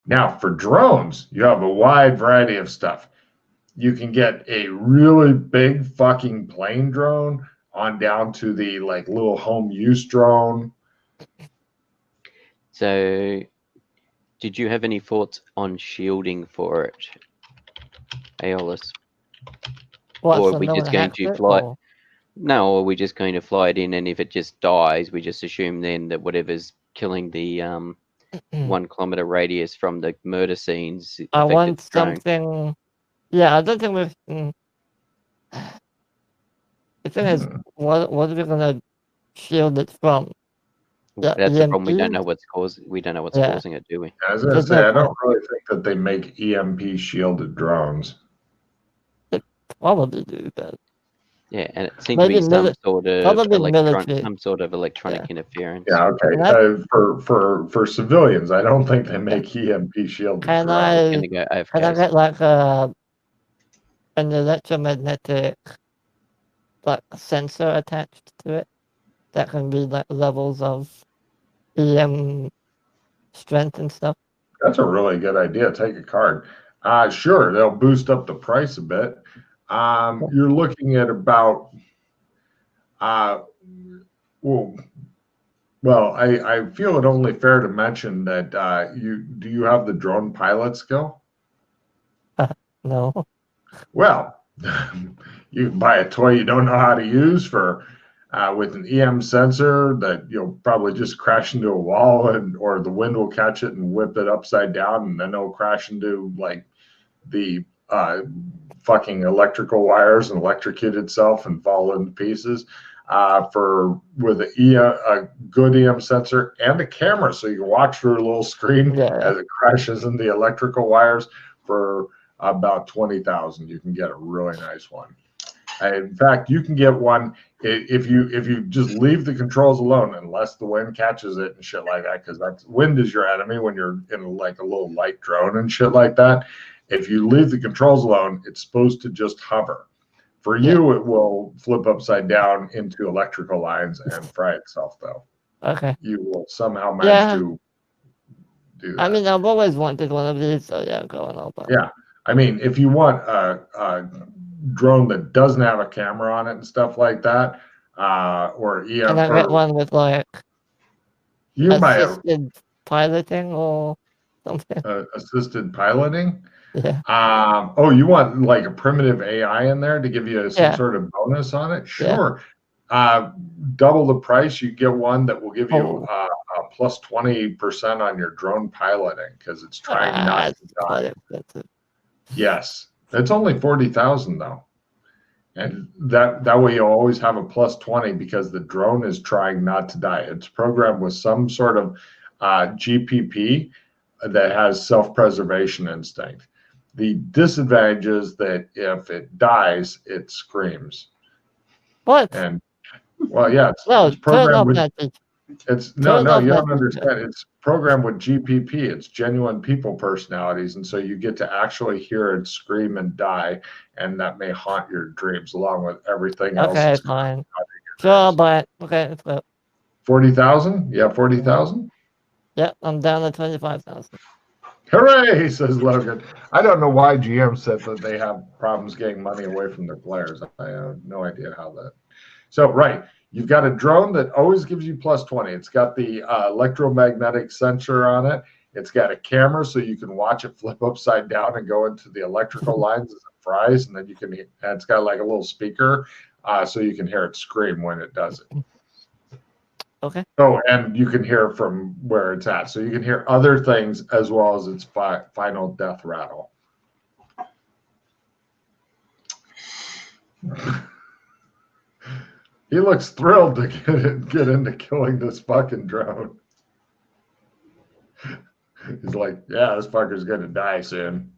Now, for drones, you have a wide variety of stuff. You can get a really big fucking plane drone on down to the like little home use drone. So, did you have any thoughts on shielding for it, Aeolus? What, Or are so we no one just going hacks to it? fly? Or... No, or are we just going to fly it in, and if it just dies, we just assume then that whatever's killing the 1 kilometer radius from the murder scenes I affected want the drone. something. Yeah, I don't think we've. The thing is, what are we gonna shield it from? Yeah, That's the problem. We don't EMP? know what's Yeah. causing it, do we? As I There's say, no I don't point. really think that they make EMP shielded drones. Probably do that. Yeah, and it seemed to Maybe be some probably military. sort of electronic Yeah. interference. Yeah, okay. Can I, For civilians, I don't think they Yeah. make EMP shielded can drones. It's I going to go can I AFKs. get like an electromagnetic like sensor attached to it that can be like levels of EM strength and stuff? That's a really good idea. Take a card. Sure, they'll boost up the price a bit. You're looking at about well, I feel it only fair to mention that you have the drone pilot skill? No. Well, you can buy a toy you don't know how to use for with an EM sensor that you'll probably just crash into a wall or the wind will catch it and whip it upside down and then it'll crash into like the fucking electrical wires and electrocute itself and fall into pieces. With a good EM sensor and a camera, so you can watch through a little screen as it crashes into the electrical wires for about 20,000. You can get a really nice one. In fact, you can get one if you just leave the controls alone, unless the wind catches it and shit like that, because that's wind is your enemy when you're in like a little light drone and shit like that. If you leave the controls alone, it's supposed to just hover. For you, it will flip upside down into electrical lines and fry itself, though. Okay. You will somehow manage to do that. I mean, I've always wanted one of these, so yeah, go on over. Yeah. I mean, if you want a drone that doesn't have a camera on it and stuff like that, or Can I get one with like assisted piloting or something? Assisted piloting? Yeah. You want like a primitive AI in there to give you some sort of bonus on it? Sure. Double the price, you get one that will give you a plus 20% on your drone piloting because it's trying not to die. Yes. It's only 40,000 though. And that way you'll always have a plus 20 because the drone is trying not to die. It's programmed with some sort of GPP that has self-preservation instinct. The disadvantage is that if it dies, it screams. What? And well, yeah, it's programmed with you don't understand. It's programmed with GPP. It's genuine people personalities, and so you get to actually hear it scream and die, and that may haunt your dreams along with everything else. Okay, fine. Sure, but okay, let's go. 40,000? Yeah, 40,000. Yep, I'm down to 25,000. Hooray, says Logan. I don't know why GM said that they have problems getting money away from their players. I have no idea how that. So, right, you've got a drone that always gives you plus 20. It's got the electromagnetic sensor on it. It's got a camera so you can watch it flip upside down and go into the electrical lines as it fries. And then and it's got like a little speaker so you can hear it scream when it does it. Okay. Oh, and you can hear from where it's at. So you can hear other things as well as its final death rattle. He looks thrilled to get into killing this fucking drone. He's like, yeah, this fucker's going to die soon.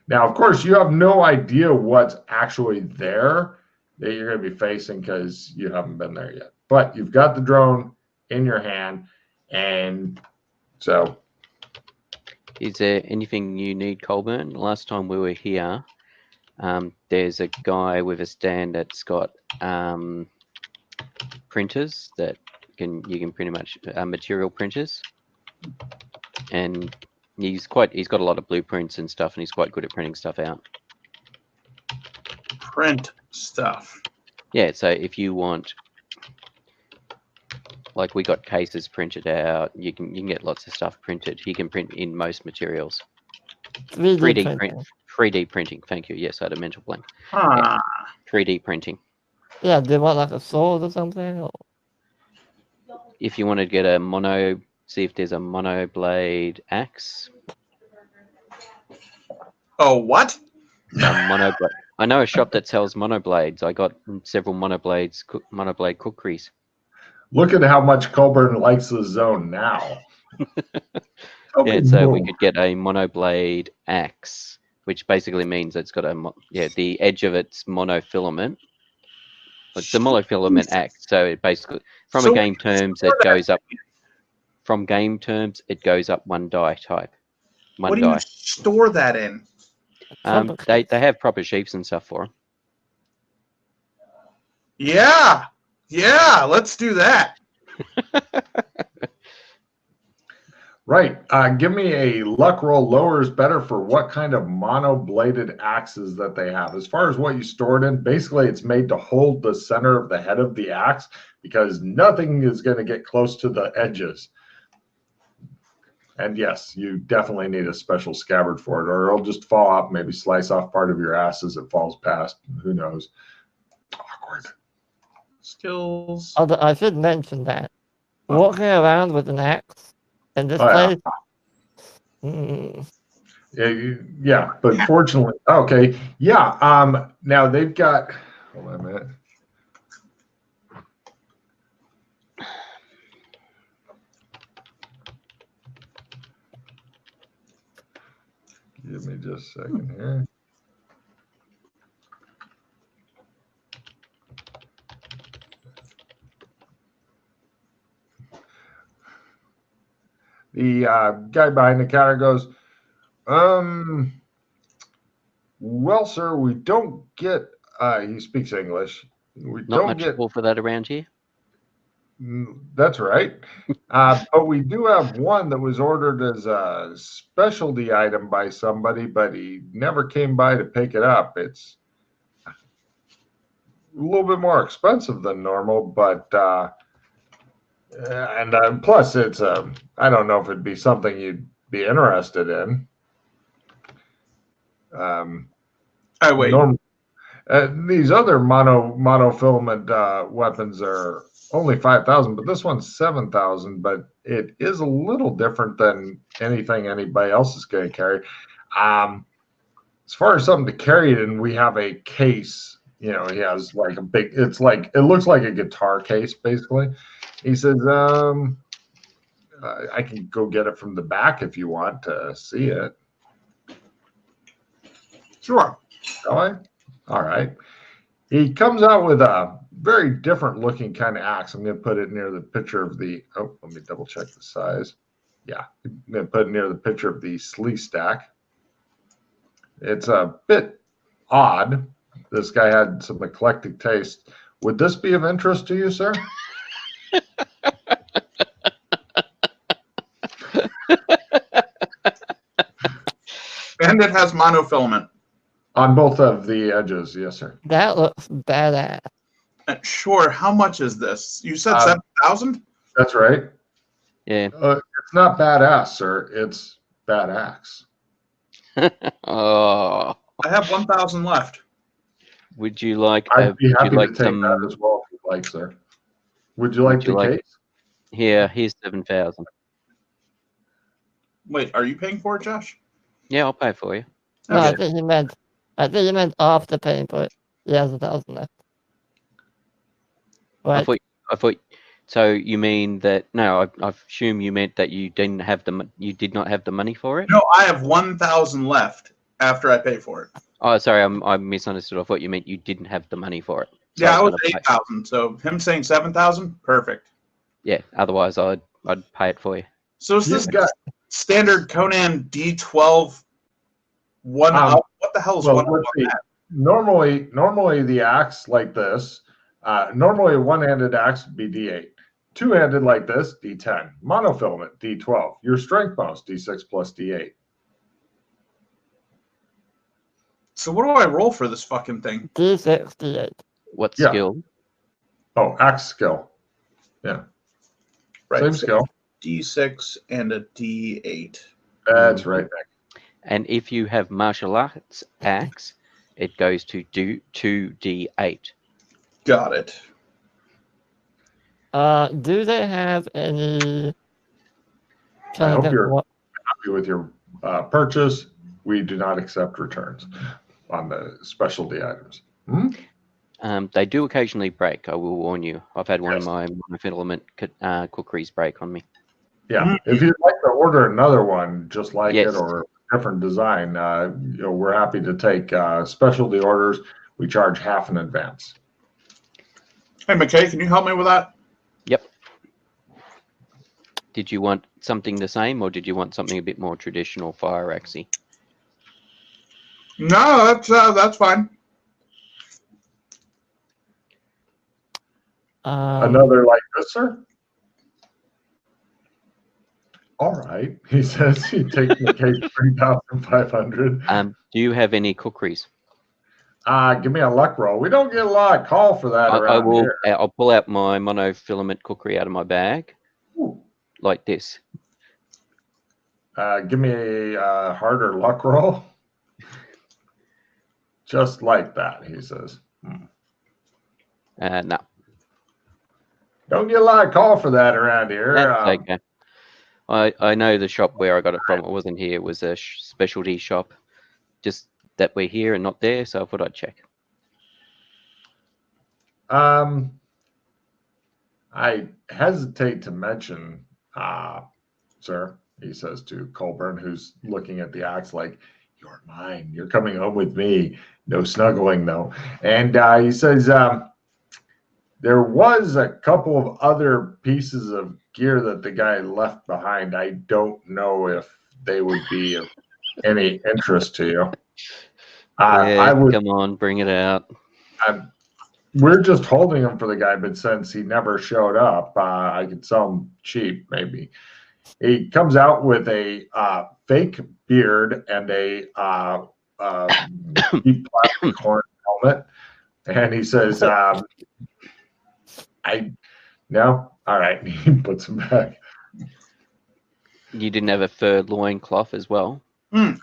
Now, of course, you have no idea what's actually there that you're going to be facing because you haven't been there yet. But you've got the drone in your hand, and so. Is there anything you need, Colburn? Last time we were here, there's a guy with a stand that's got printers that you can pretty much material printers. and he's got a lot of blueprints and stuff, and he's quite good at printing stuff out. Print stuff. Yeah, so if you want, like we got cases printed out, you can get lots of stuff printed. He can print in most materials. 3D printing. 3D printing. Thank you. Yes, I had a mental blank. Ah. 3D printing. Yeah, do you want like a sword or something? Or... If you want to get a mono, see if there's a mono blade axe. Oh, what? I know a shop that sells monoblades. I got several monoblade cookeries. Look at how much Colburn likes the zone now. Yeah, so we could get a monoblade axe, which basically means it's got the edge of it's monofilament. It's a monofilament axe, so it basically, from game terms, it goes up. From game terms, it goes up one die type. What do you store that in? They have proper sheaths and stuff for them. Yeah, let's do that. Right. Give me a luck roll. Lower is better for what kind of mono-bladed axes that they have. As far as what you store it in, basically it's made to hold the center of the head of the axe because nothing is going to get close to the edges. And yes, you definitely need a special scabbard for it, or it'll just fall off, maybe slice off part of your ass as it falls past. Who knows? Awkward. Skills. Although I should mention that walking around with an axe in this place. Yeah, but fortunately, okay, yeah. Now they've got. Hold on a minute. Give me just a second here. The guy behind the counter goes, well, sir, we don't get, he speaks English. We Not don't much get, call for that around here. That's right. But we do have one that was ordered as a specialty item by somebody, but he never came by to pick it up. It's a little bit more expensive than normal, but plus it's I don't know if it'd be something you'd be interested in. Wait. These other monofilament weapons are only 5,000, but this one's 7,000. But it is a little different than anything anybody else is going to carry. As far as something to carry it in, we have a case. You know, he has like a big. It looks like a guitar case, basically. He says, I can go get it from the back if you want to see it. Sure. Shall I? All right. He comes out with a very different looking kind of axe. I'm going to put it near the picture of the, let me double check the size. Yeah, I'm going to put it near the picture of the slee stack. It's a bit odd. This guy had some eclectic taste. Would this be of interest to you, sir? And it has monofilament. On both of the edges, yes, sir. That looks badass. Sure. How much is this? You said 7,000? That's right. Yeah. It's not badass, sir. It's bad axe. Oh. I have 1,000 left. Would you like? I'd be happy to take that as well if you'd like, sir. Would you like the case? Here, here's 7,000. Wait, are you paying for it, Josh? Yeah, I'll pay for you. No, Okay. I think you meant after paying for it. He has 1,000 left. Right. I thought. So you mean that? No, I assume you meant that you did not have the money for it. No, I have 1,000 left after I pay for it. Oh, sorry, I misunderstood. I thought you meant you didn't have the money for it. So Yeah, I was 8,000. So him saying 7,000, perfect. Yeah. Otherwise, I'd pay it for you. So is this standard Conan D12 one up? What the hell is one up? Normally the axe like this. Normally a one-handed axe would be D8. Two-handed like this, D10. Monofilament, D12. Your strength bonus, D6 plus D8. So what do I roll for this fucking thing? D6, D8. What Yeah. skill? Oh, axe skill. Yeah. Right. Same so skill. D6 and a D8. That's right, Nick. And if you have martial arts axe, it goes to 2d8. Got it. Do they have any I kind hope of you're happy with your purchase. We do not accept returns on the specialty items. They do occasionally break, I will warn you. I've had one of Yes. my monofilament cookeries break on me. Yeah. If you'd like to order another one just like Yes. it or a different design, we're happy to take specialty orders. We charge half in advance. Hey, McKay, can you help me with that? Yep. Did you want something the same, or did you want something a bit more traditional, fire axey? No, that's fine. Another like this, sir? All right. He says he takes the case 3,500. Do you have any cookeries? Give me a luck roll. We don't get a lot of call for that around here. I'll pull out my monofilament cookery out of my bag, Ooh. like this. Give me a harder luck roll. Just like that, he says. No. Don't get a lot of call for that around here. That's okay. I know the shop where I got it from. It wasn't here. It was a specialty shop. Just that we're here and not there, so I thought I'd check. I hesitate to mention, sir, he says to Colburn, who's looking at the axe like, you're mine. You're coming home with me. No snuggling, though. And he says, there was a couple of other pieces of gear that the guy left behind. I don't know if they would be of any interest to you. I would come on, bring it out. We're just holding him for the guy, but since he never showed up, I could sell him cheap, maybe. He comes out with a fake beard and a deep plastic horn helmet, and he says, no, all right. He puts him back. You didn't have a fur loincloth as well?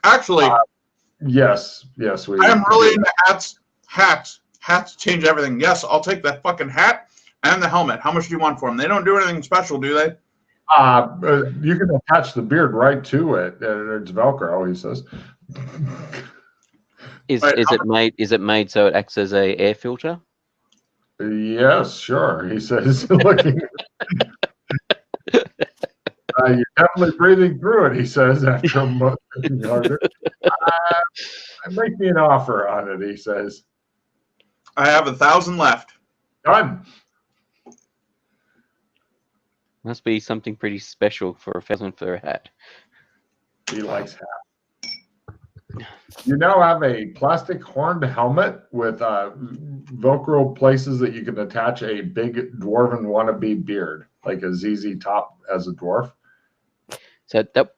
Actually, yes. We. I am really into hats. Hats change everything. Yes, I'll take that fucking hat and the helmet. How much do you want for them? They don't do anything special, do they? You can attach the beard right to it. It's Velcro, he says. Is it made so it acts as a air filter? Yes, sure. He says, looking. You're definitely breathing through it, he says, after a month thinking harder. Make me an offer on it, he says. I have 1,000 left. Done. Must be something pretty special for 1,000 for a hat. He likes hats. You now have a plastic horned helmet with Velcro places that you can attach a big dwarven wannabe beard, like a ZZ Top as a dwarf. So that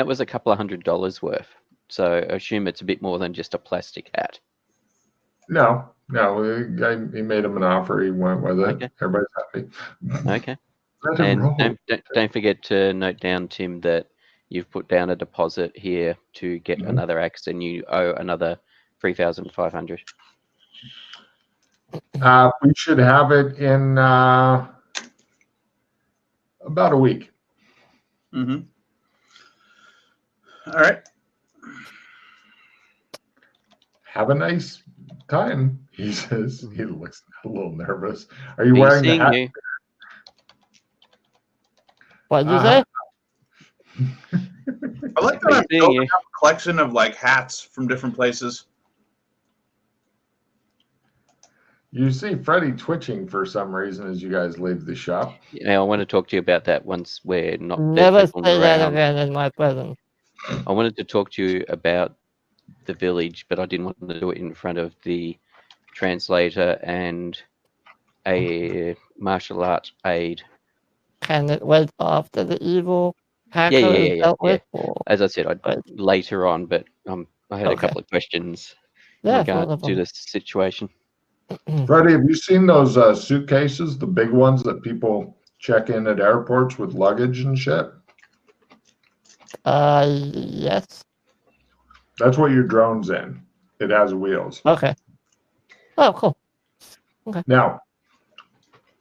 was a couple of $100 worth. So I assume it's a bit more than just a plastic hat. No. He made him an offer. He went with it. Okay. Everybody's happy. Okay. And don't forget to note down, Tim, that you've put down a deposit here to get another axe, and you owe another 3,500. We should have it in about a week. Mm-hmm. All right. Have a nice time, he says. He looks a little nervous. Are you wearing the hat? What did you say? I like that I'm building up a collection of like hats from different places. You see Freddie twitching for some reason as you guys leave the shop. Yeah, I want to talk to you about that once we're not. Never say that again in my presence. I wanted to talk to you about the village, but I didn't want to do it in front of the translator and a martial arts aide can it wait after the evil hacker is Yeah. dealt with? Or As I said, wait? later on, but I had a Okay. couple of questions in Yeah, regard sort to the situation. Freddie, have you seen those suitcases, the big ones that people check in at airports with luggage and shit? Yes. That's what your drone's in. It has wheels. Okay. Oh, cool. Now,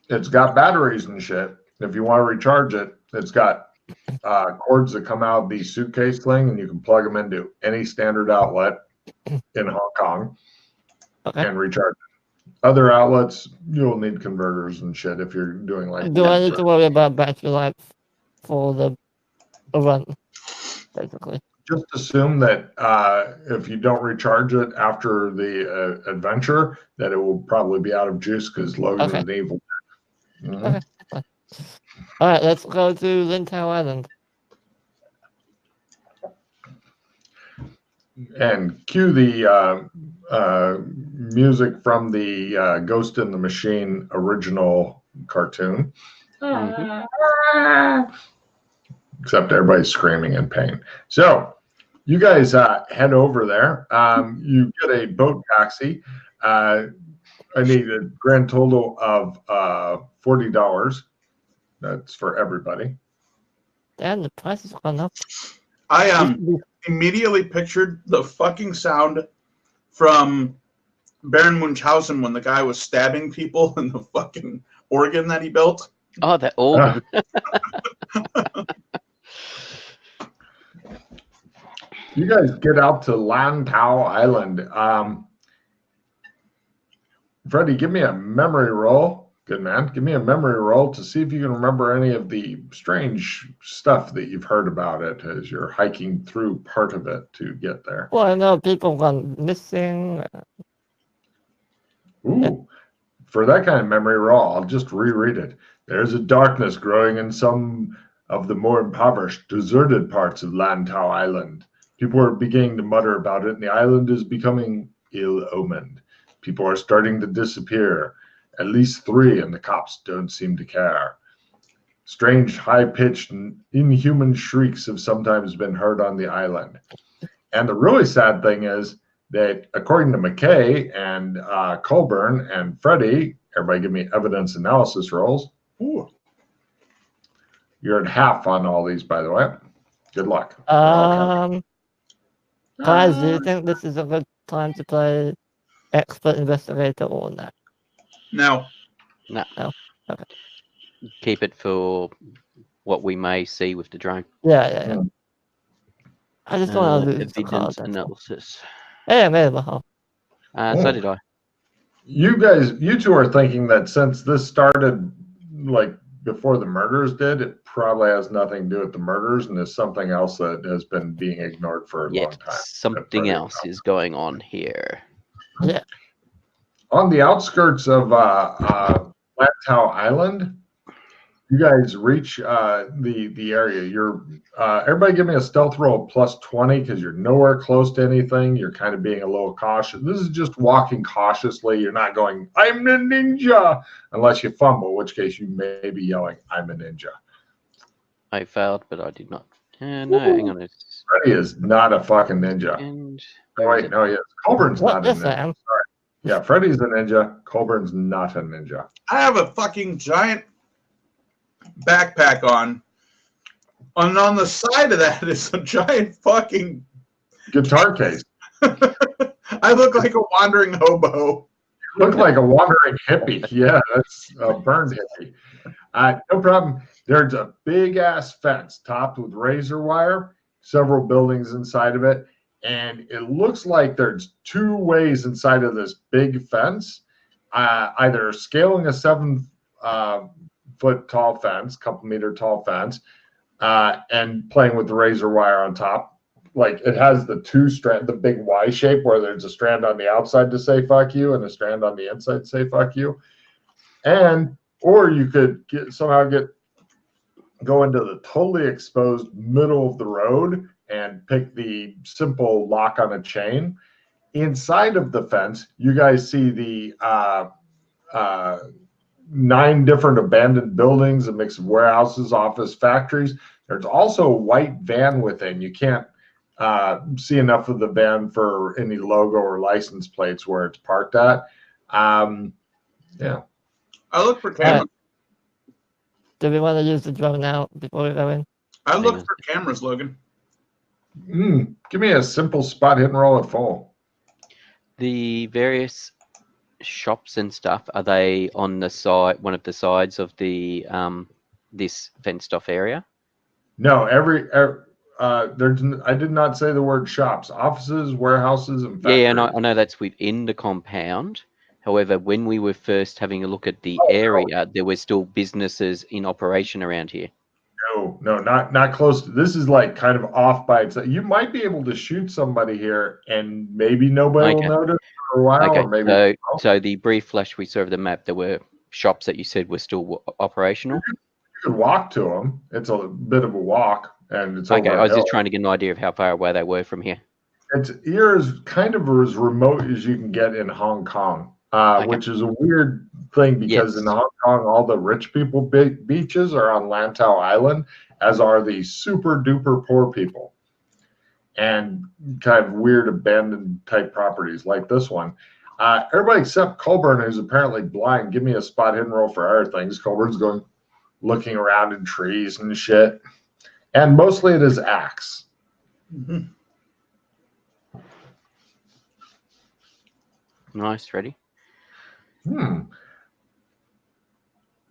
it's got batteries and shit. If you want to recharge it, it's got cords that come out of the suitcase thing, and you can plug them into any standard outlet in Hong Kong and recharge it. Other outlets, you'll need converters and shit if you're doing like. Do I need to worry about battery life for the run, basically? Just assume that if you don't recharge it after the adventure, that it will probably be out of juice because Logan's an evil. Mm-hmm. Okay. All right, let's go to Lintau Island. And cue the music from the Ghost in the Machine original cartoon. Except everybody's screaming in pain. So you guys head over there. You get a boat taxi. I need a grand total of $40. That's for everybody. Damn, the price has gone up. I immediately pictured the fucking sound from Baron Munchausen when the guy was stabbing people in the fucking organ that he built. Oh, that organ. You guys get out to Lantau Island. Freddie, give me a memory roll. Good man. Give me a memory roll to see if you can remember any of the strange stuff that you've heard about it as you're hiking through part of it to get there. Well, I know people gone missing. Ooh, for that kind of memory roll, I'll just reread it. There's a darkness growing in some of the more impoverished, deserted parts of Lantau Island. People are beginning to mutter about it, and the island is becoming ill-omened. People are starting to disappear. At least 3, and the cops don't seem to care. Strange, high-pitched, inhuman shrieks have sometimes been heard on the island. And the really sad thing is that, according to McKay and Colburn and Freddie, everybody give me evidence analysis rolls. Ooh. You're at half on all these, by the way. Good luck. Guys, do you think this is a good time to play expert investigator or not? No. No. Okay. Keep it for what we may see with the drone. Yeah. I just want to lose the Evidence card. analysis. Yeah, maybe. So did I. You two are thinking that since this started like before the murders did, it probably has nothing to do with the murders and is something else that has been being ignored for a long time. Something else is going on here. Yeah. On the outskirts of Lantau Island, you guys reach the area. You're everybody give me a stealth roll plus 20 because you're nowhere close to anything. You're kind of being a little cautious. This is just walking cautiously. You're not going, I'm a ninja, unless you fumble, in which case you may be yelling, I'm a ninja. I failed, but I did not. No, hang on. Freddie is not a fucking ninja. Wait, no, he is. Colburn's not a ninja. Sorry. Yeah, Freddie's a ninja. Colburn's not a ninja. I have a fucking giant backpack on. And on the side of that is a giant fucking guitar case. I look like a wandering hobo. You look like a wandering hippie. Yeah, that's a burned hippie. No problem. There's a big ass fence topped with razor wire, several buildings inside of it. And it looks like there's 2 ways inside of this big fence, either scaling a 7-foot tall fence, couple meter tall fence, and playing with the razor wire on top. Like it has the 2 strand, the big Y shape where there's a strand on the outside to say fuck you and a strand on the inside to say fuck you. Or you could go into the totally exposed middle of the road and pick the simple lock on a chain. Inside of the fence, you guys see the 9 different abandoned buildings, a mix of warehouses, office, factories. There's also a white van within. You can't see enough of the van for any logo or license plates where it's parked at. Yeah. I look for cameras. Do we want to use the drone now before we go in? I look for cameras, Logan. Give me a simple spot hit and roll at full. The various shops and stuff, are they on the side, one of the sides of the this fenced off area? No, I did not say the word shops. Offices, warehouses, and factories. Yeah, I know that's within the compound. However, when we were first having a look at the area, there were still businesses in operation around here. No, not close to. This is like kind of off by itself. You might be able to shoot somebody here, and maybe nobody will notice for a while, or maybe. So the brief flash we saw of the map, there were shops that you said were still operational. You could walk to them. It's a bit of a walk, and it's okay. over I was just trying to get an idea of how far away they were from here. It's here is kind of as remote as you can get in Hong Kong, which is a weird thing because in Hong Kong, all the rich people beaches are on Lantau Island, as are the super duper poor people, and kind of weird abandoned type properties like this one. Everybody except Colburn, who's apparently blind. Give me a spot hit and roll for other things. Colburn's going looking around in trees and shit, and mostly it is axe. Mm-hmm. Nice, ready?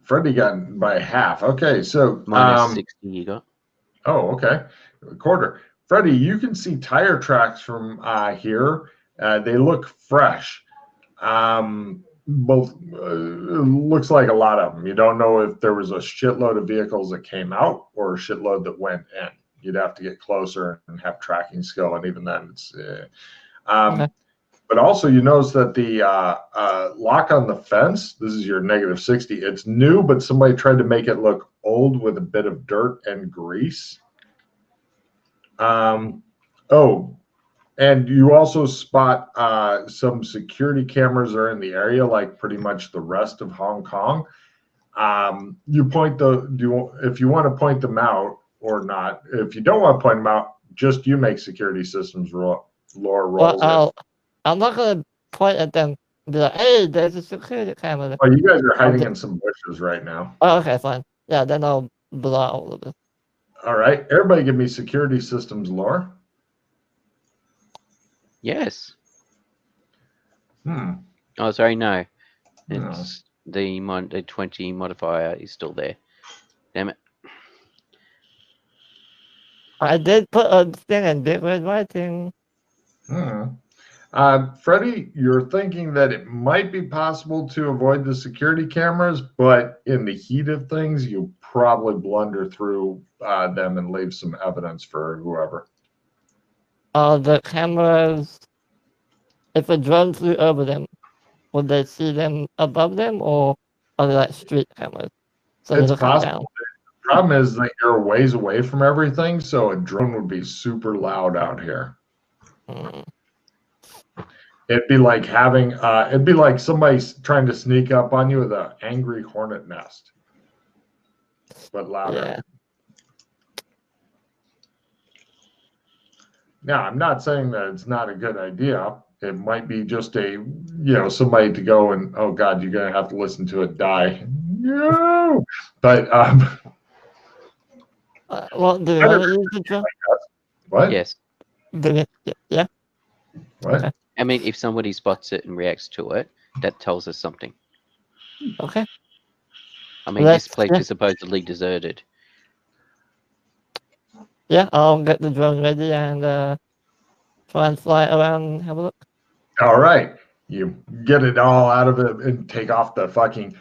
Freddie got by half. Okay, so minus 60 you got. Oh, okay. A quarter. Freddie, you can see tire tracks from here. They look fresh. Both looks like a lot of them. You don't know if there was a shitload of vehicles that came out or a shitload that went in. You'd have to get closer and have tracking skill, and even then, it's. Okay. But also, you notice that the lock on the fence, this is your negative 60. It's new, but somebody tried to make it look old with a bit of dirt and grease. And you also spot some security cameras are in the area, like pretty much the rest of Hong Kong. You point if you want to point them out or not. If you don't want to point them out, just you make security systems roll. Well, I'm not going to point at them and be like, hey, there's a security camera. Oh, you guys are hiding in some bushes right now. Oh, okay, fine. Yeah, then I'll blow out a little bit. All right. Everybody give me security systems lore. Yes. Oh, sorry, no. It's the 20 modifier is still there. Damn it. I did put a thing in big red writing. Freddie, you're thinking that it might be possible to avoid the security cameras, but in the heat of things, you'll probably blunder through them and leave some evidence for whoever. The cameras, if a drone flew over them, would they see them above them, or are they like street cameras? So it's possible. The problem is that you're ways away from everything, so a drone would be super loud out here. It'd be like somebody trying to sneak up on you with an angry hornet nest, but louder. Yeah. Now, I'm not saying that it's not a good idea. It might be just somebody to go and, oh God, you're going to have to listen to it die. No, but well, do you want to use the drone? What? Yes. Yeah. What? Okay. I mean, if somebody spots it and reacts to it, that tells us something. Okay. I mean, this place is supposedly deserted. Yeah, I'll get the drone ready and try and fly around and have a look. All right. You get it all out of it and take off the fucking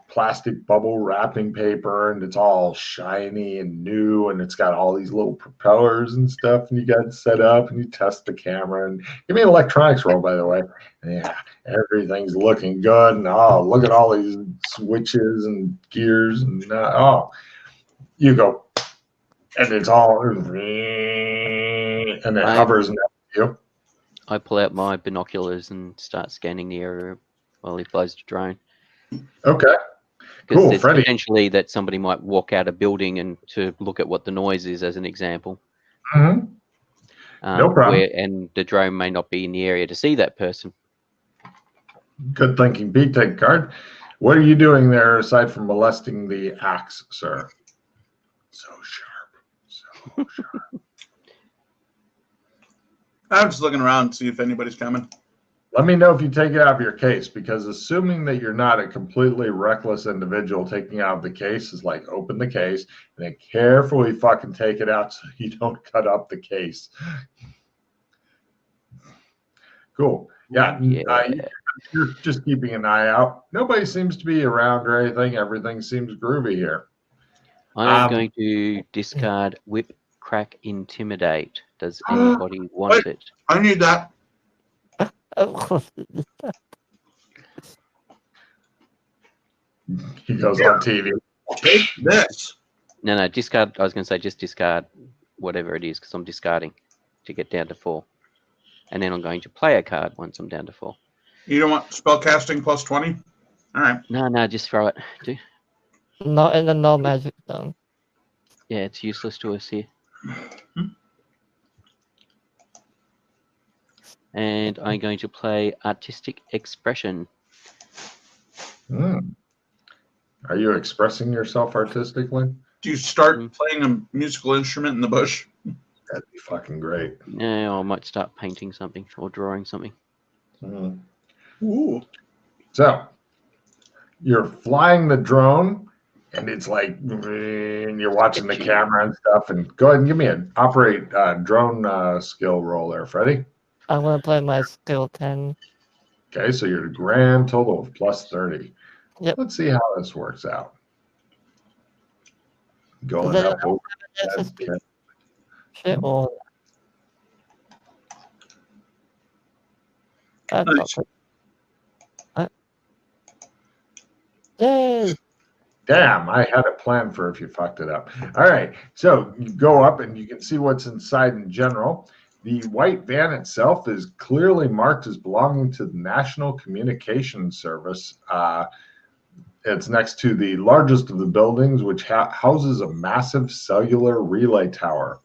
plastic bubble wrapping paper, and it's all shiny and new, and it's got all these little propellers and stuff, and you got it set up, and you test the camera, and give me an electronics roll, by the way. Yeah, everything's looking good, and look at all these switches and gears, and you go, and it's all, and it hovers next to you. I pull out my binoculars and start scanning the area while he flies the drone. Okay. Because Cool, it's Freddie. potentially that somebody might walk out a building and to look at what the noise is, as an example. Mm-hmm. No problem. And the drone may not be in the area to see that person. Good thinking, Pete. Take a card. What are you doing there aside from molesting the axe, sir? So sharp. So sharp. I'm just looking around to see if anybody's coming. Let me know if you take it out of your case, because assuming that you're not a completely reckless individual, taking out of the case is like open the case and then carefully fucking take it out so you don't cut up the case. Cool. Yeah. You're just keeping an eye out. Nobody seems to be around or anything. Everything seems groovy here. I'm going to discard Whip, Crack, Intimidate. Does anybody want it? I need that. Of course. He goes on TV. Take this. No, discard. I was going to say just discard whatever it is, because I'm discarding to get down to 4. And then I'm going to play a card once I'm down to 4. You don't want spellcasting plus 20? All right. No, just throw it. Not in the no magic zone. Yeah, it's useless to us here. And I'm going to play Artistic Expression. Are you expressing yourself artistically? Do you start playing a musical instrument in the bush? That'd be fucking great. No, I might start painting something or drawing something. Ooh. So you're flying the drone, and it's like, and you're watching the camera and stuff. And go ahead and give me an operate drone skill roll there, Freddie. I'm going to play my skill 10. Okay, so you're a grand total of plus 30. Yep. Let's see how this works out. Going Does up over Shit, or Nice. Yay! Damn, I had a plan for if you fucked it up. All right, so you go up and you can see what's inside in general. The white van itself is clearly marked as belonging to the National Communications Service. It's next to the largest of the buildings, which houses a massive cellular relay tower.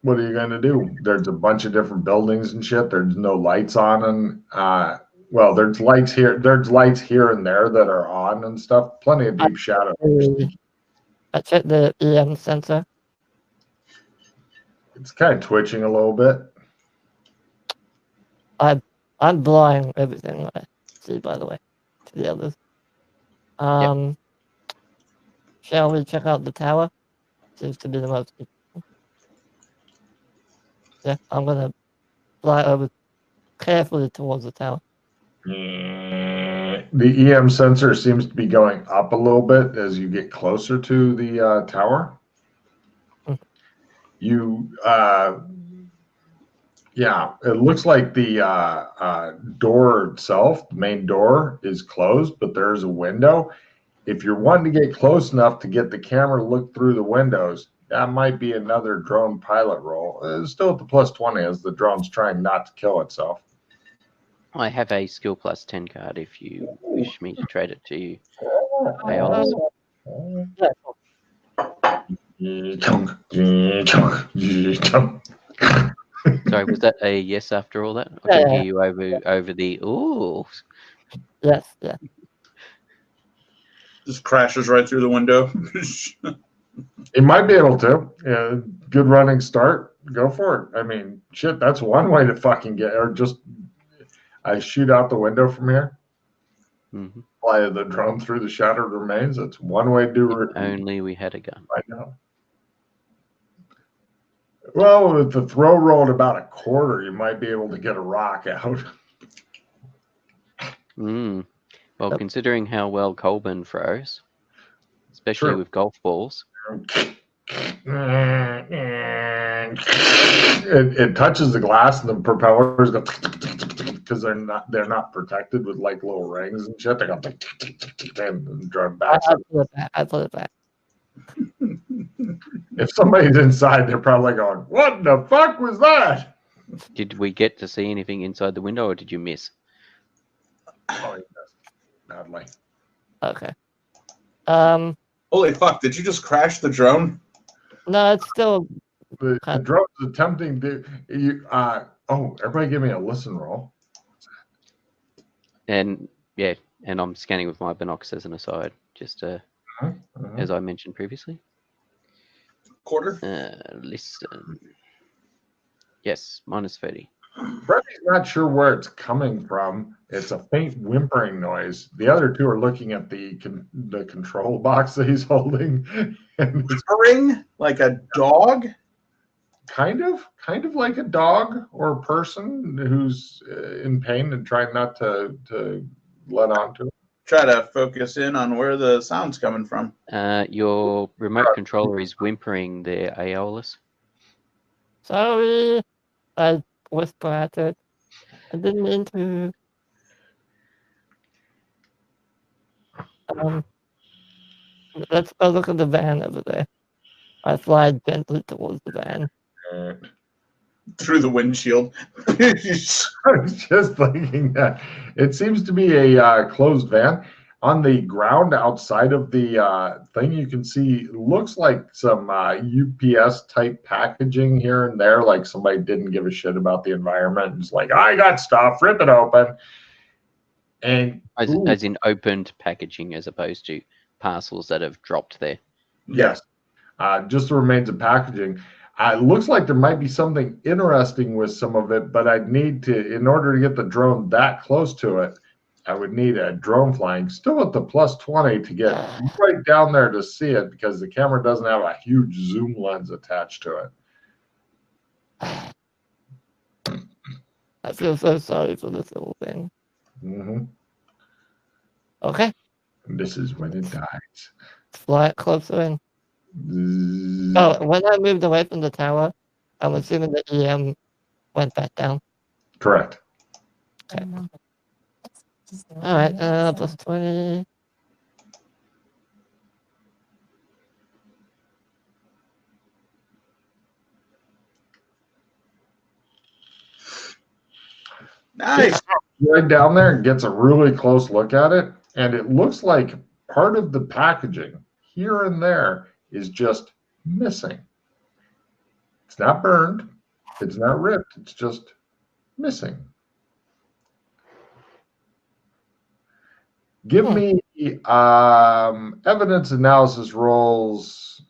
What are you going to do? There's a bunch of different buildings and shit. There's no lights on them. Well, there's lights here. There's lights here and there that are on and stuff. Plenty of deep shadow. I checked the EM sensor. It's kind of twitching a little bit. I'm blind everything I see, by the way, to the others. Shall we check out the tower? Seems to be the most. Yeah, I'm gonna fly over carefully towards the tower. The EM sensor seems to be going up a little bit as you get closer to the tower. Yeah, it looks like the door itself, the main door, is closed, but there's a window. If you're wanting to get close enough to get the camera to look through the windows, that might be another drone pilot roll. It's still at the plus 20 as the drone's trying not to kill itself. I have a skill plus 10 card if you wish me to trade it to you. Pay off. Sorry, was that a yes after all that? I can hear you over the ooh. Yes, yeah. Just crashes right through the window. It might be able to. Yeah, good running start. Go for it. I mean, shit, that's one way to fucking get, or just I shoot out the window from here. Fly the drone through the shattered remains. That's one way to do it. Only we had a gun. I know. Well, with the throw roll at about a quarter, you might be able to get a rock out. Well, considering how well Colburn throws, especially with golf balls. It touches the glass and the propellers go because they're not protected with like little rings and shit. They go and drive back. I put it back. If somebody's inside, they're probably going, "What the fuck was that?" Did we get to see anything inside the window, or did you miss? Oh, badly. Okay. Holy fuck! Did you just crash the drone? No, it's still The drone's attempting to. Everybody give me a listen roll. And yeah, and I'm scanning with my binocs as an aside, just as I mentioned previously. Quarter. Listen. Yes, -30. Freddy's not sure where it's coming from. It's a faint whimpering noise. The other two are looking at the control box that he's holding. And Whimpering like a dog? kind of like a dog or a person who's in pain and trying not to let on to it. Try to focus in on where the sound's coming from. Your remote controller is whimpering there, Aeolus. sorry. I whisper at it. I didn't mean to. Let's go look at the van over there. I fly gently towards the van. Through the windshield. I was just thinking that it seems to be a closed van. On the ground outside of the thing, you can see looks like some UPS type packaging here and there, like somebody didn't give a shit about the environment. It's like, I got stuff, rip it open. And as in opened packaging, as opposed to parcels that have dropped there. Yes, just the remains of packaging. It looks like there might be something interesting with some of it, but I'd need to, in order to get the drone that close to it, I would need a drone flying, still at the +20 to get right down there to see it, because the camera doesn't have a huge zoom lens attached to it. I feel so sorry for this little thing. Mm-hmm. Okay. And this is when it dies. Fly it closer in. Zzz. Oh, when I moved away from the tower, I'm assuming the EM went back down. Correct. Okay. All right, +20. Nice. Right down there and gets a really close look at it, and it looks like part of the packaging here and there is just missing. It's not burned, it's not ripped, it's just missing. Give me evidence analysis rolls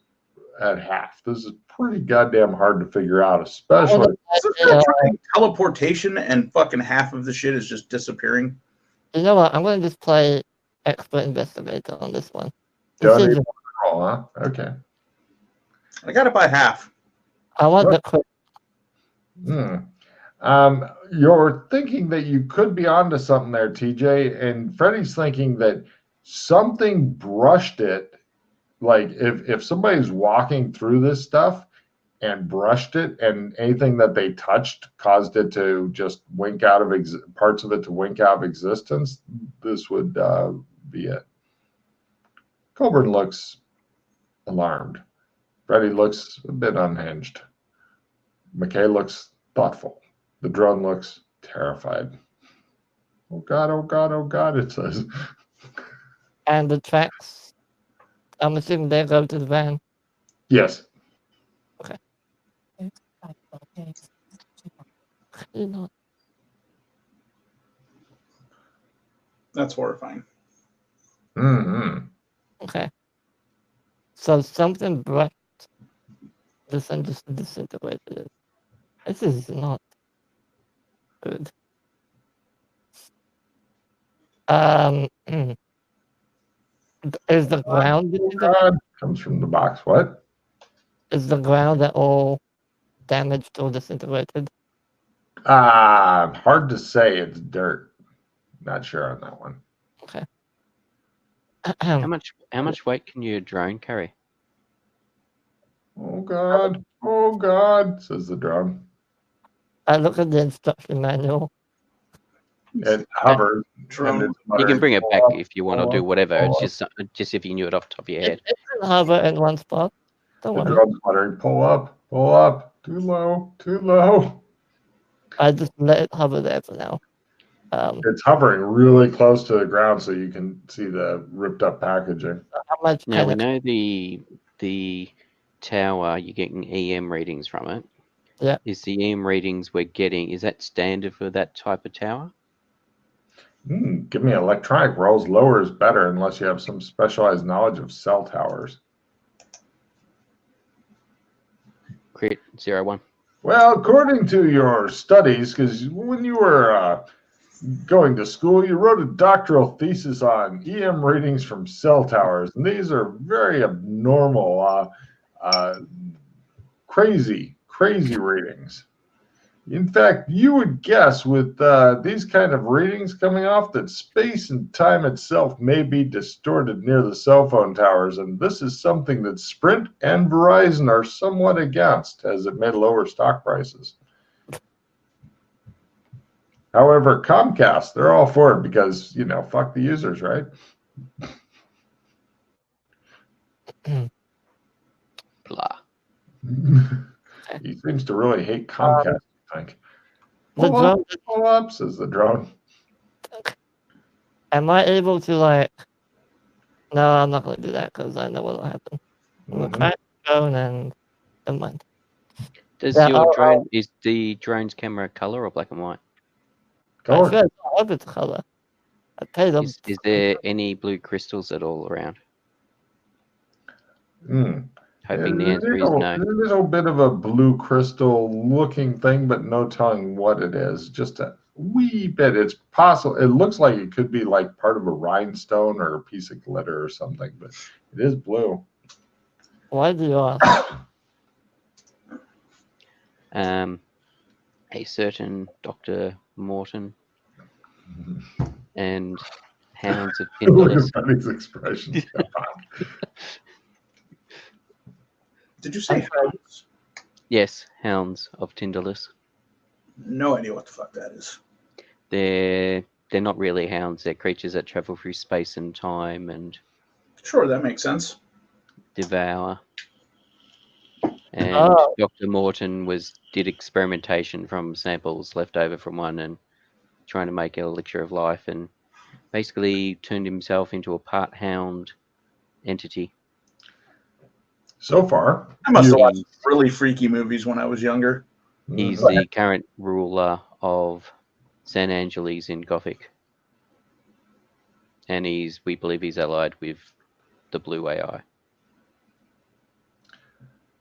at half. This is pretty goddamn hard to figure out, especially. Teleportation and fucking half of the shit is just disappearing. You know what? I'm going to just play expert investigator on this one. Don't even roll, huh? Okay. I got it by half. I want the quick. You're thinking that you could be onto something there, TJ, and Freddie's thinking that something brushed it. Like if somebody's walking through this stuff and brushed it, and anything that they touched caused it to just wink out of parts of it to wink out of existence, this would be it. Coburn looks alarmed. Freddie looks a bit unhinged. McKay looks thoughtful. The drone looks terrified. Oh God, oh God, oh God, it says. And the tracks, I'm assuming they go to the van. Yes. Okay. You know. That's horrifying. Mm-hmm. Okay. So something brushed this and just disintegrated it. This is not good. Is the ground God, comes from the box. What? Is the ground at all damaged or disintegrated? Hard to say. It's dirt. Not sure on that one. Okay. How much weight can your drone carry? Oh God. Oh God, says the drone. I look at the instruction manual. It hovers. Drone. You can bring it back if you want to do whatever. It's just if you knew it off the top of your head. It can hover in one spot. Don't The worry. drone's muttering, pull up, too low, too low. I just let it hover there for now. It's hovering really close to the ground, so you can see the ripped up packaging. How much? Now we know the tower, you're getting EM readings from it. Yeah. Is the EM readings we're getting, is that standard for that type of tower? Give me electronic rolls. Lower is better unless you have some specialized knowledge of cell towers. Crit 01. Well, according to your studies, because when you were going to school, you wrote a doctoral thesis on EM readings from cell towers, and these are very abnormal, crazy readings. In fact, you would guess with these kind of readings coming off that space and time itself may be distorted near the cell phone towers, and this is something that Sprint and Verizon are somewhat against, as it may lower stock prices. However, Comcast, they're all for it because, fuck the users, right? Blah. He seems to really hate Comcast, I think. The drone. Pull up, says the drone. Am I able to, like... No, I'm not going to do that because I know what will happen. We'll crash the drone and... Never mind. Does your drone, is the drone's camera color or black and white? I feel like I hope it's color. I paid them. Is there any blue crystals at all around? Hoping the answer is no. A little bit of a blue crystal looking thing, but no telling what it is. Just a wee bit. It's possible. It looks like it could be like part of a rhinestone or a piece of glitter or something, but it is blue. Why do you ask? A certain Dr. Morton and Hounds of Pindalus. Look at his expression. Did you say hounds? Yes, Hounds of Tindalus. No idea what the fuck that is. They're not really hounds. They're creatures that travel through space and time and sure, that makes sense. Devour. And Dr. Morton did experimentation from samples left over from one and trying to make an elixir of life, and basically turned himself into a part hound entity. So far, I must have watched really freaky movies when I was younger. He's the current ruler of San Angeles in Gothic. And we believe he's allied with the Blue AI.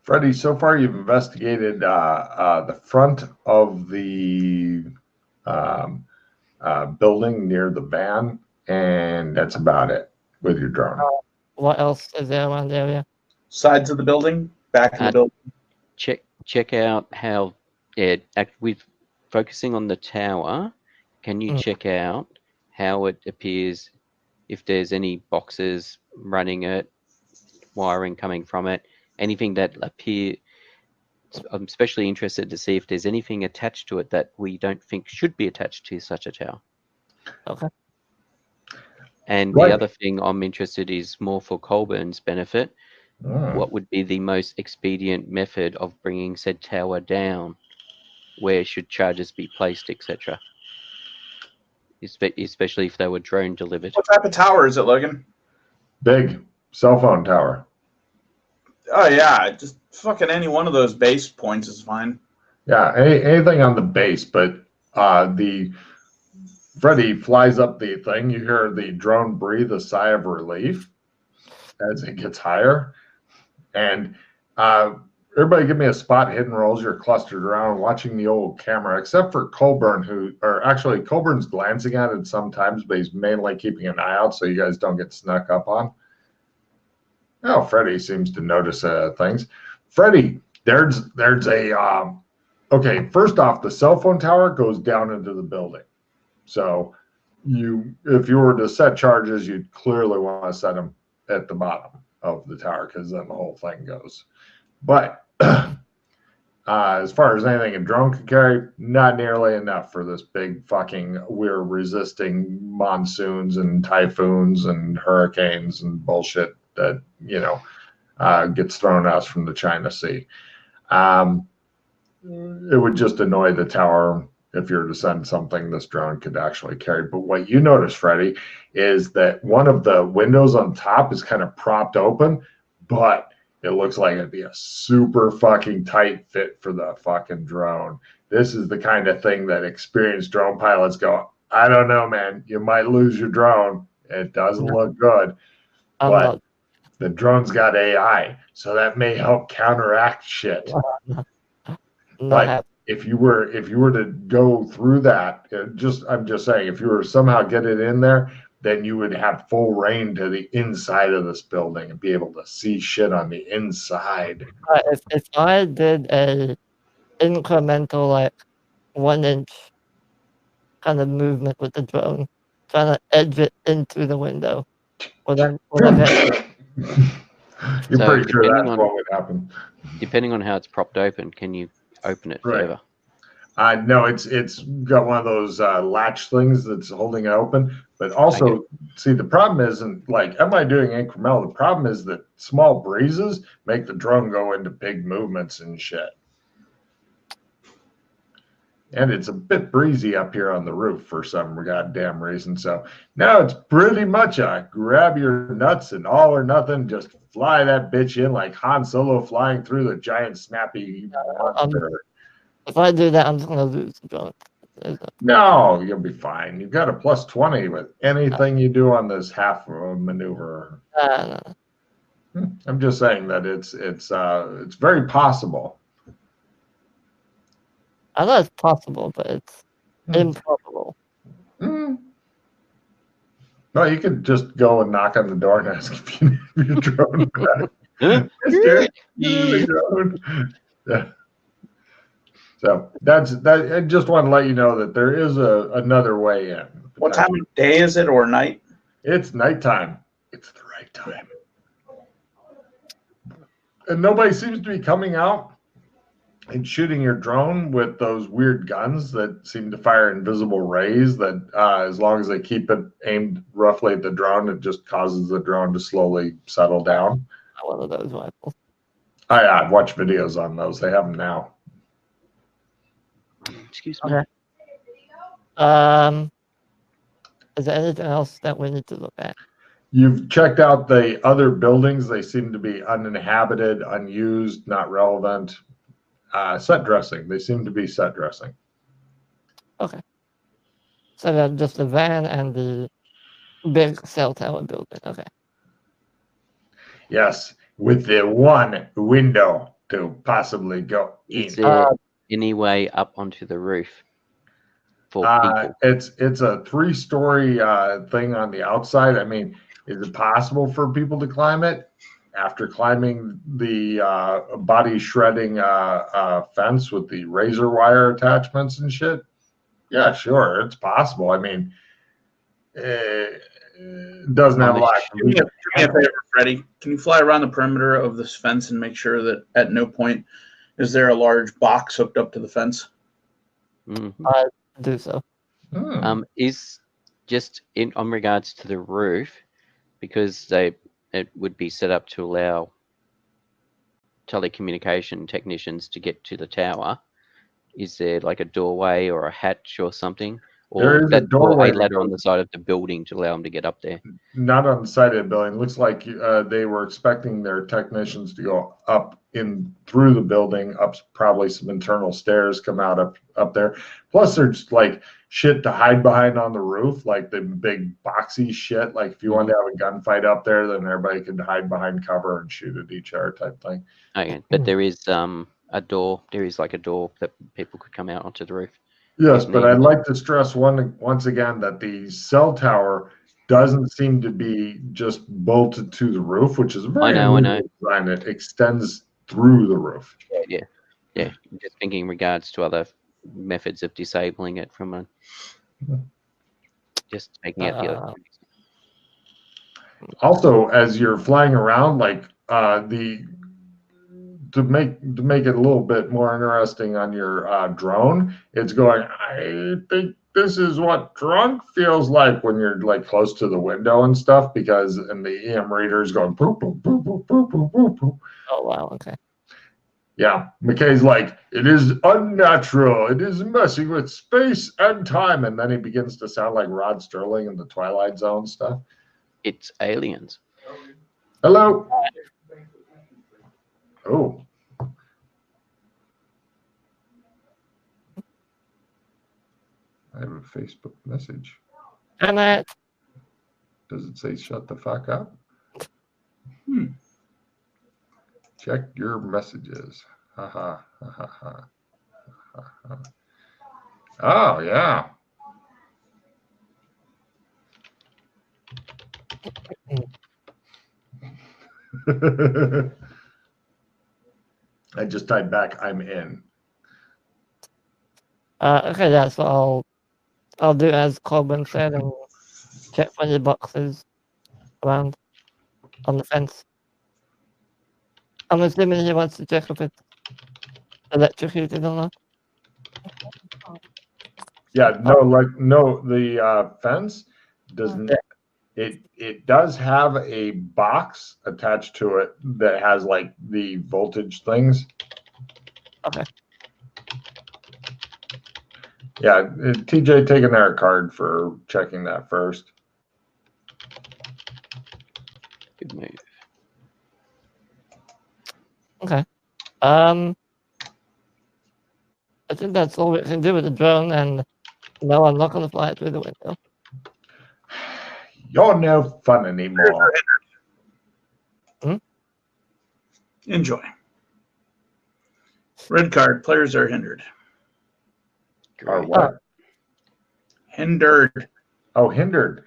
Freddie, so far you've investigated the front of the building near the van, and that's about it with your drone. What else is there around the area? Sides of the building, back of the building. Check out how with focusing on the tower. Can you check out how it appears, if there's any boxes running it, wiring coming from it, anything that appear? I'm especially interested to see if there's anything attached to it that we don't think should be attached to such a tower. Okay. And the other thing I'm interested is more for Colburn's benefit. What would be the most expedient method of bringing said tower down? Where should charges be placed, etc.? Especially if they were drone delivered. What type of tower is it, Logan? Big cell phone tower. Oh yeah, just fucking any one of those base points is fine. Yeah, anything on the base, but the Freddy flies up the thing. You hear the drone breathe a sigh of relief as it gets higher. And everybody give me a spot hidden rolls. You're clustered around watching the old camera, except for Colburn, actually Colburn's glancing at it sometimes, but he's mainly keeping an eye out so you guys don't get snuck up on. Oh, Freddy seems to notice things. Freddy, there's a, okay, first off, the cell phone tower goes down into the building. So if you were to set charges, you'd clearly want to set them at the bottom of the tower because then the whole thing goes. But as far as anything a drone could carry, not nearly enough for this big fucking, we're resisting monsoons and typhoons and hurricanes and bullshit that, gets thrown at us from the China Sea. It would just annoy the tower if you're to send something this drone could actually carry. But what you notice, Freddie, is that one of the windows on top is kind of propped open, but it looks like it'd be a super fucking tight fit for the fucking drone. This is the kind of thing that experienced drone pilots go, I don't know, man, you might lose your drone. It doesn't look good, but the drone's got AI, so that may help counteract shit. But if you were to go through that, I'm just saying, if you were to somehow get it in there, then you would have full reign to the inside of this building and be able to see shit on the inside. If I did a incremental, like 1 inch kind of movement with the drone, trying to edge it into the window, well then, You're so pretty sure that's what would happen. Depending on how it's propped open, can you open it further? No, it's got one of those latch things that's holding it open. But also, see, the problem isn't like, am I doing incremental? The problem is that small breezes make the drone go into big movements and shit. And it's a bit breezy up here on the roof for some goddamn reason. So now it's pretty much a grab your nuts and all or nothing. Just fly that bitch in like Han Solo flying through the giant snappy monster. If I do that, I'm just going to lose the drone. No, you'll be fine. You've got a +20 with anything you do on this half maneuver. I'm just saying that it's very possible. I know it's possible, but it's improbable. No, you could just go and knock on the door and ask if you need your drone back. Yeah. So that's that. I just want to let you know that there is another way in. What time of day is it, or night? It's nighttime. It's the right time, and nobody seems to be coming out and shooting your drone with those weird guns that seem to fire invisible rays. That as long as they keep it aimed roughly at the drone, it just causes the drone to slowly settle down. One of those rifles. I've watched videos on those. They have them now. Excuse me. Okay. Is there anything else that we need to look at? You've checked out the other buildings. They seem to be uninhabited, unused, not relevant. Set dressing. They seem to be set dressing. Okay. So that's just the van and the big cell tower building. Okay. Yes, with the one window to possibly go in. Is there any way up onto the roof for people? It's a 3-story thing on the outside. I mean, is it possible for people to climb it after climbing the body shredding fence with the razor wire attachments and shit? Yeah, sure, it's possible. I mean, it doesn't have a lot. Do me a favor, Freddie. Can you fly around the perimeter of this fence and make sure that at no point is there a large box hooked up to the fence? Mm-hmm. I do so. Is just on regards to the roof, because it would be set up to allow telecommunication technicians to get to the tower. Is there like a doorway or a hatch or something? Or There is a doorway ladder on the side of the building to allow them to get up there? Not on the side of the building. Looks like they were expecting their technicians to go up in through the building, up probably some internal stairs, come out up there. Plus, there's like shit to hide behind on the roof, like the big boxy shit. Like if you wanted to have a gunfight up there, then everybody could hide behind cover and shoot at each other type thing. Okay, but there is a door. There is like a door that people could come out onto the roof. Yes, but I'd like to stress once again that the cell tower doesn't seem to be just bolted to the roof, which is a very I design. It extends through the roof. Yeah. I'm just thinking in regards to other methods of disabling it from just taking out the other. Also, as you're flying around, like to make it a little bit more interesting on your drone, it's going, I think this is what drunk feels like when you're like close to the window and stuff, because and the EM reader is going boop, boop, boop, boop, boop, boop, boop, boop. Oh wow, okay. Yeah, McKay's like, it is unnatural. It is messing with space and time. And then he begins to sound like Rod Serling in the Twilight Zone stuff. It's aliens. Hello. Oh. I have a Facebook message. And that Does it say shut the fuck up? Check your messages. Ha ha ha ha ha. Ha, ha. Oh, yeah. I just typed back, I'm in. okay, yeah, so I'll do as Colburn said and check for the boxes around on the fence. I'm assuming he wants to check if it's electrocuted or not. Yeah, no, the fence doesn't. It does have a box attached to it that has like the voltage things. Okay. Yeah, TJ taking their card for checking that first. Good move. Okay. I think that's all we can do with the drone, and no, I'm not going to fly it through the window. You're no fun anymore. Enjoy. Red card. Players are hindered. Or Great. what? Hindered. Oh, hindered.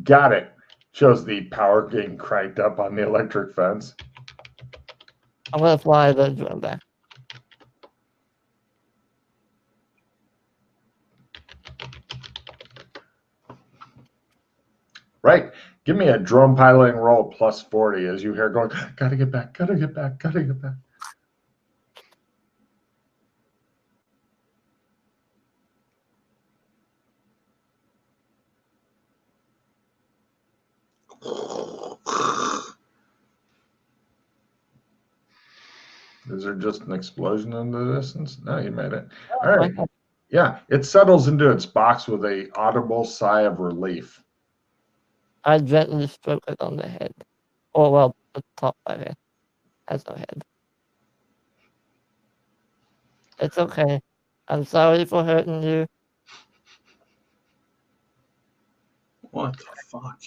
Got it. Shows the power getting cranked up on the electric fence. I'm going to fly the drone back. Right. Give me a drone piloting roll plus 40 as you hear going, gotta get back, gotta get back, gotta get back. Is there just an explosion in the distance? No, you made it. All right. Yeah, it settles into its box with a audible sigh of relief. I gently stroke it on the head. Or, well, the top of it has no head. It's okay. I'm sorry for hurting you. What the fuck?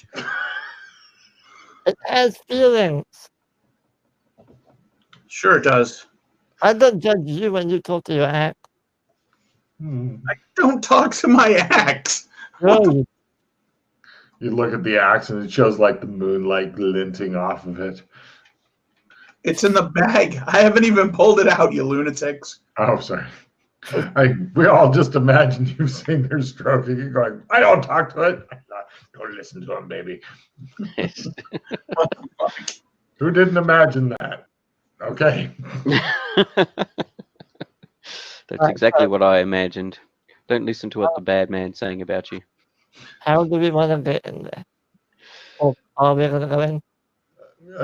It has feelings. Sure it does. I don't judge you when you talk to your act. I don't talk to my axe. No, You look at the axe and it shows like the moonlight glinting off of it. It's in the bag. I haven't even pulled it out, you lunatics. Oh, sorry. We all just imagine you sitting there stroking and going, I don't talk to it. Don't listen to him, baby. What the fuck? Who didn't imagine that? Okay. That's exactly what I imagined. Don't listen to what the bad man's saying about you. how do we want to get in there? Oh, are we going to go in?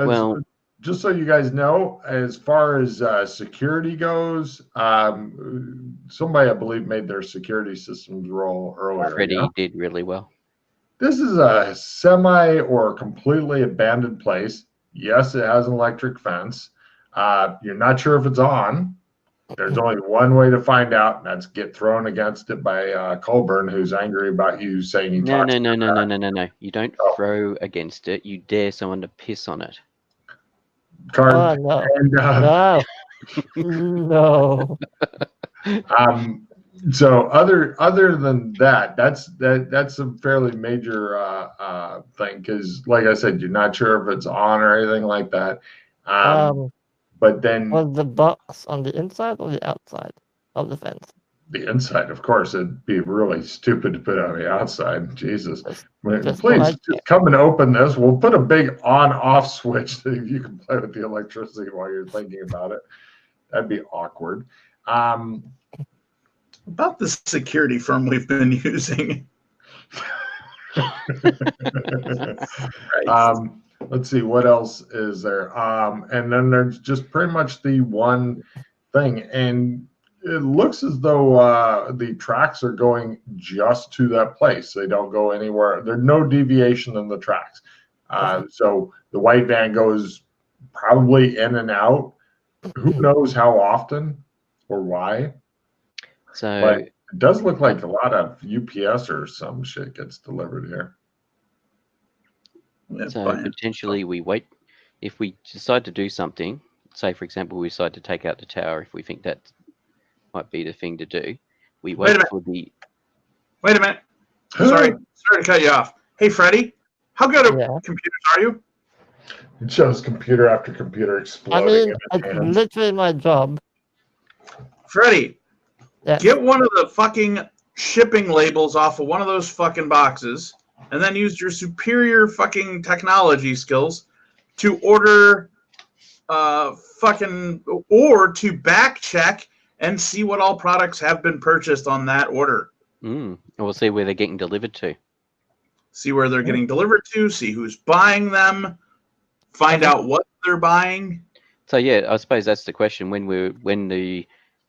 Well, just so you guys know, as far as security goes, somebody I believe made their security systems roll earlier. Freddie Yeah? did really well. This is a semi or completely abandoned place. Yes, it has an electric fence. You're not sure if it's on. There's only one way to find out, and that's get thrown against it by Colburn, who's angry about you saying he No. talks. No. You don't throw against it. You dare someone to piss on it. Card Oh, no. and No. No. So other than that, that's a fairly major thing because, like I said, you're not sure if it's on or anything like that. But then Was the box on the inside or the outside of the fence? the inside, of course, it'd be really stupid to put on the outside. Jesus. Just Please just come and open this. We'll put a big on-off switch so you can play with the electricity while you're thinking about it. That'd be awkward. About the security firm we've been using. Let's see, what else is there? And then there's just pretty much the one thing, and it looks as though the tracks are going just to that place. They don't go anywhere. There's no deviation in the tracks. So the white van goes probably in and out. Who knows how often or why? So But it does look like a lot of UPS or some shit gets delivered here. Potentially we wait. If we decide to do something, say for example we decide to take out the tower, if we think that might be the thing to do, we wait for the... Wait a minute. Sorry to cut you off. Hey, Freddie, how good at computers are you? It shows computer after computer exploding. I mean, it's literally my job. Freddie, get one of the fucking shipping labels off of one of those fucking boxes, and then use your superior fucking technology skills to order or to back check and see what all products have been purchased on that order. And we'll see where they're getting delivered to. See where they're getting delivered to, see who's buying them, find out what they're buying. So yeah, I suppose that's the question.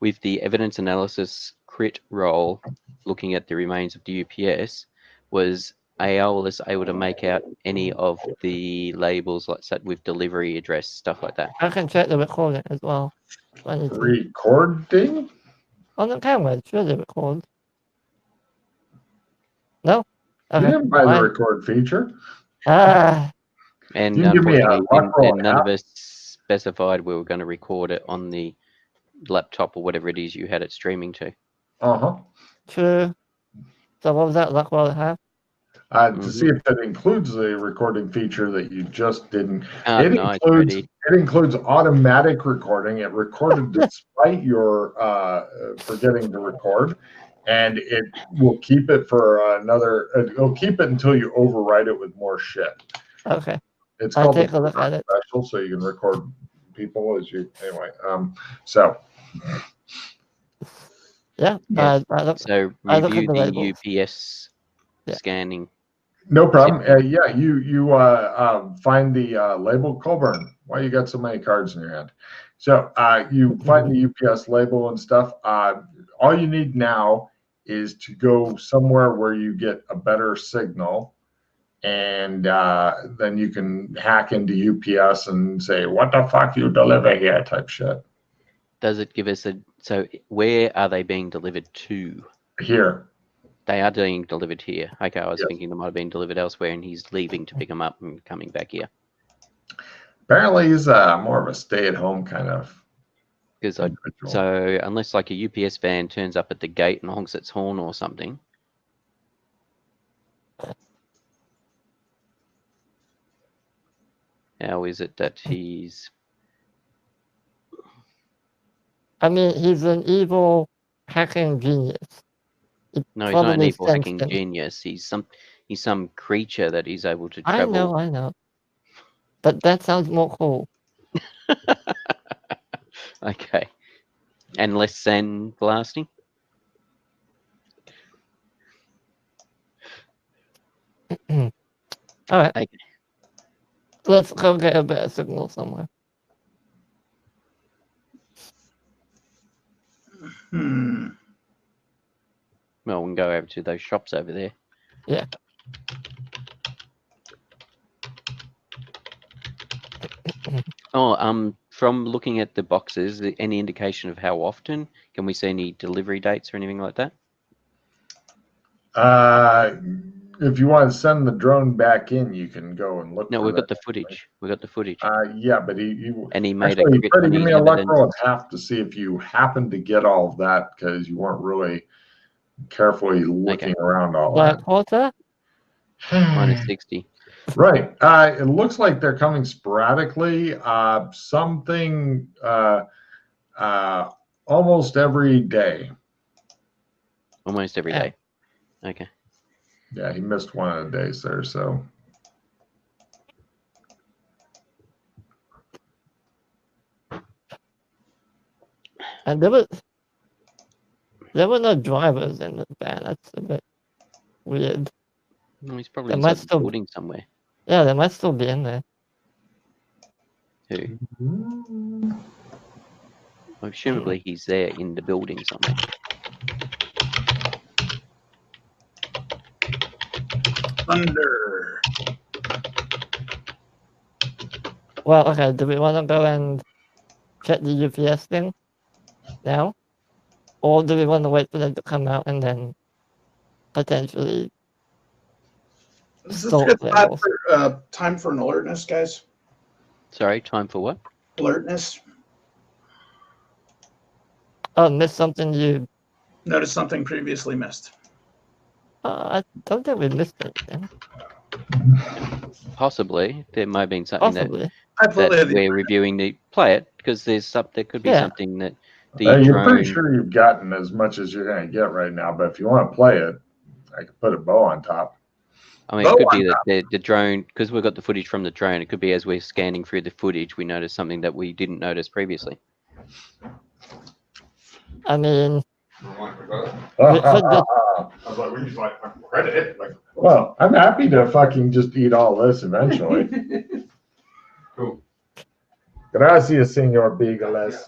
With the evidence analysis crit roll, looking at the remains of the UPS, was Aeolus able to make out any of the labels like that with delivery address, stuff like that? I can check the recording as well. Recording? On the camera, it should record. No? You didn't buy the record feature. And unfortunately, none of us specified we were going to record it on the laptop or whatever it is you had it streaming to. True. So what was that luck roll have? To see if it includes the recording feature that you just didn't. It includes automatic recording. It recorded despite your forgetting to record, and it will keep it for another. It'll keep it until you overwrite it with more shit. Okay. It's called take a look at it. Special, so you can record people as you anyway. So. Yeah. So review the UPS scanning. No problem. You find the label. Colburn, why you got so many cards in your hand? So you find the UPS label and stuff. All you need now is to go somewhere where you get a better signal, and then you can hack into UPS and say, "What the fuck you deliver here?" type shit. Does it give us so where are they being delivered to? Here. They are being delivered here. Okay, I was thinking they might have been delivered elsewhere and he's leaving to pick them up and coming back here. Apparently he's more of a stay-at-home kind of. So unless like a UPS van turns up at the gate and honks its horn or something. How is it that he's... I mean, he's an evil hacking genius. No, he's not an evil hacking genius. He's some creature that is able to travel. I know. But that sounds more cool. Okay. And less sandblasting? All right. Okay. Let's go get a better signal somewhere. Well, we can go over to those shops over there. Yeah. From looking at the boxes, any indication of how often? Can we see any delivery dates or anything like that? If you want to send the drone back in, you can go and look. No, we've got the footage. We got the footage. Yeah, but he made actually, a give me a luck roll and half to see if you happen to get all of that because you weren't really carefully looking around all that. Quarter? Minus 60. Right. It looks like they're coming sporadically. Something almost every day. Almost every day. Okay. Yeah, he missed one of the days there, so. And there were no drivers in the van. That's a bit weird. No, he's probably inside the building somewhere. Yeah, they might still be in there. Who? Presumably he's there in the building somewhere. Thunder. Well, okay, do we want to go and check the UPS thing now? Or do we want to wait for them to come out and then potentially Is this stalk good levels? time for an alertness, guys? Sorry, time for what? Alertness. Oh, missed something you... Notice something previously missed. I don't think we missed anything. Possibly. There may have been something Possibly. that we're reviewing the play it, because there could be something that the You're pretty drone. sure you've gotten as much as you're going to get right now, but if you want to play it, I could put a bow on top. I mean, it could be that the drone, because we've got the footage from the drone, it could be as we're scanning through the footage, we notice something that we didn't notice previously. I mean, well, I'm happy to fucking just eat all this eventually. Cool. Gracias, Senor Bigeles.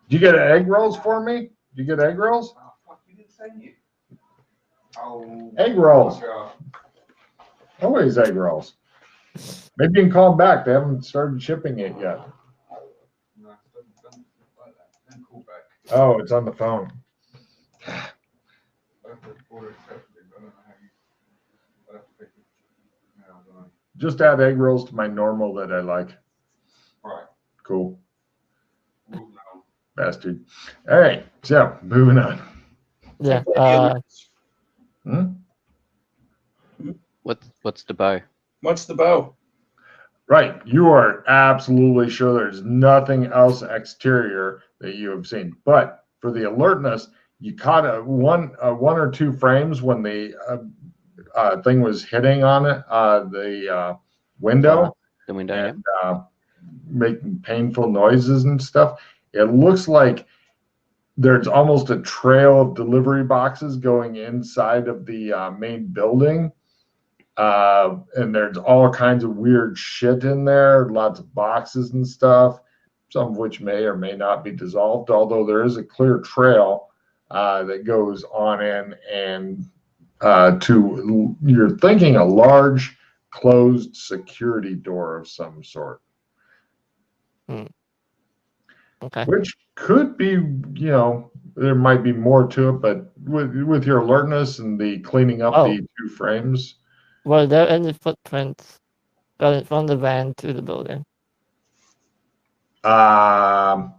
Did you get egg rolls for me? Did you get egg rolls? Oh, fuck, you didn't say anything. Oh, Egg rolls. God. Always egg rolls. Maybe you can call them back. They haven't started shipping it yet. No, don't like that. Don't call back. Oh, it's on the phone. I have to order it separately, but I don't know how you. I have to pick it. No, I don't know. Just add egg rolls to my normal that I like. Right. Cool. Rule now. Bastard. All right. So, moving on. yeah. What's the bow? What's the bow? Right. You are absolutely sure there's nothing else exterior that you have seen. But for the alertness, you caught one or two frames when the thing was hitting on it, the window. The window, and, making painful noises and stuff. It looks like there's almost a trail of delivery boxes going inside of the main building. And there's all kinds of weird shit in there, lots of boxes and stuff, some of which may or may not be dissolved, although there is a clear trail that goes on in and to, you're thinking, a large closed security door of some sort. Okay. Which could be, there might be more to it, but with your alertness and the cleaning up the two frames. Were there any footprints going from the van to the building? For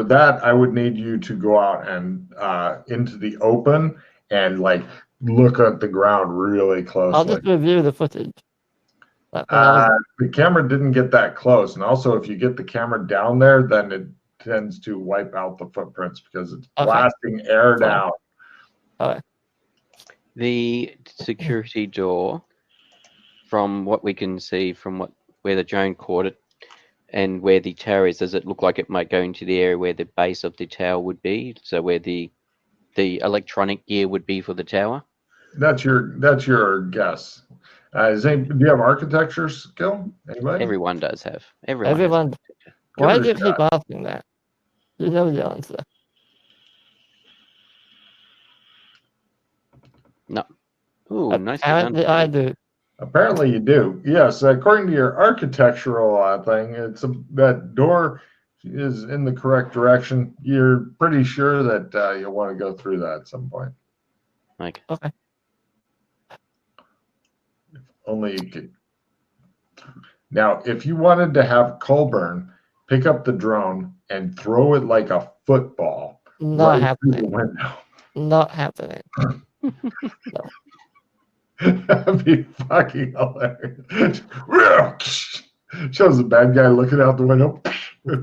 that, I would need you to go out and into the open and look at the ground really closely. I'll just review the footage. The camera didn't get that close, and also if you get the camera down there, then it tends to wipe out the footprints because it's blasting air down. Okay. The security door, from what we can see from where the drone caught it and where the tower is, does it look like it might go into the area where the base of the tower would be? So where the electronic gear would be for the tower? That's your guess. Do you have architecture skill? Anybody? Everyone does have. Everyone. Why do you keep asking that? You know the answer. No. Ooh, nice. Apparently I do. Apparently you do. Yes, according to your architectural thing, that door is in the correct direction. You're pretty sure that you'll want to go through that at some point. Okay. If only you could. Now, if you wanted to have Colburn pick up the drone and throw it like a football Not happening. through the window. Not happening. No. That'd be fucking hilarious. Shows the bad guy looking out the window. We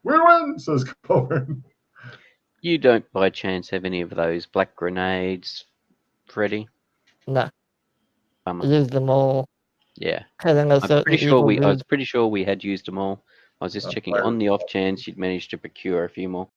win, says Colburn. You don't by chance have any of those black grenades, Freddy? No. Bummer. Use them all. Yeah. I was pretty sure we had used them all. I was just checking on the off chance you'd managed to procure a few more.